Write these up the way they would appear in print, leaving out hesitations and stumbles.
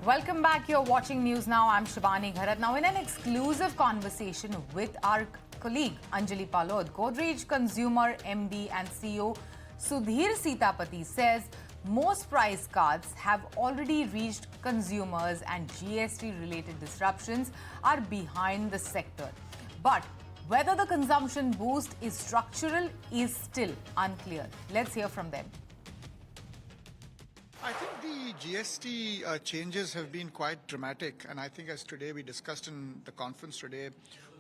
Welcome back. You're watching News Now. I'm Shivani Gharat. Now, in an exclusive conversation with our colleague Anjali Palod, Godrej Consumer MD and CEO Sudhir Seethapathy says most price cuts have already reached consumers and GST-related disruptions are behind the sector. But whether the consumption boost is structural is still unclear. Let's hear from them. I think the GST changes have been quite dramatic, and I think as today we discussed in the conference today,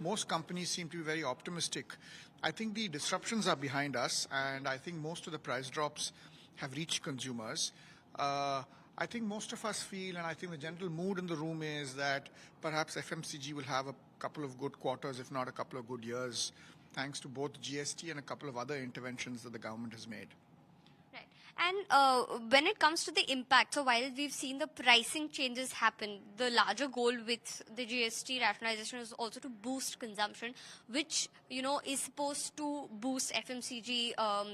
most companies seem to be very optimistic. I think the disruptions are behind us, and I think most of the price drops have reached consumers. I think most of us feel, and I think the general mood in the room is that perhaps FMCG will have a couple of good quarters, if not a couple of good years, thanks to both GST and a couple of other interventions that the government has made. And when it comes to the impact, so while we've seen the pricing changes happen, the larger goal with the GST rationalization is also to boost consumption, which, is supposed to boost FMCG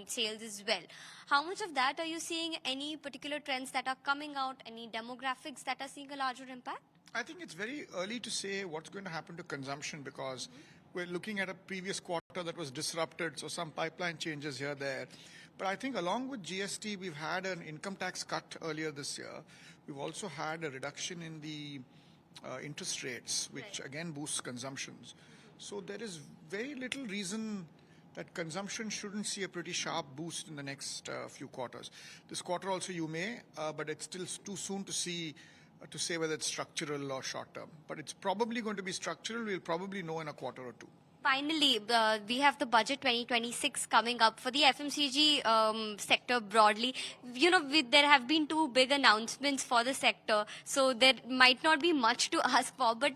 sales as well. How much of that are you seeing? Any particular trends that are coming out? Any demographics that are seeing a larger impact? I think it's very early to say what's going to happen to consumption because we're looking at a previous quarter that was disrupted, so some pipeline changes here, there. But I think along with GST, we've had an income tax cut earlier this year. We've also had a reduction in the interest rates, which again boosts consumptions. So there is very little reason that consumption shouldn't see a pretty sharp boost in the next few quarters. This quarter also you may, but it's still too soon to see to say whether it's structural or short-term. But it's probably going to be structural. We'll probably know in a quarter or two. Finally, we have the budget 2026 coming up for the FMCG sector broadly. There have been two big announcements for the sector, so there might not be much to ask for. But,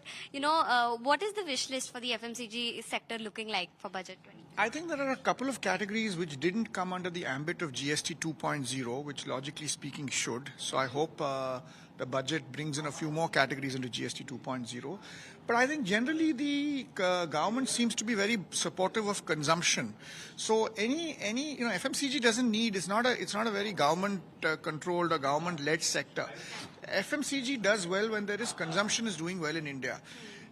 what is the wish list for the FMCG sector looking like for budget 20? I think there are a couple of categories which didn't come under the ambit of GST 2.0, which logically speaking should. So I hope the budget brings in a few more categories into GST 2.0. But I think generally the government seems to be very supportive of consumption. So any FMCG doesn't need, it's not a very government controlled or government led sector. FMCG does well when there is consumption is doing well in India.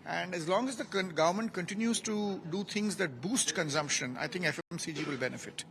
And as long as the government continues to do things that boost consumption, I think FMCG will benefit.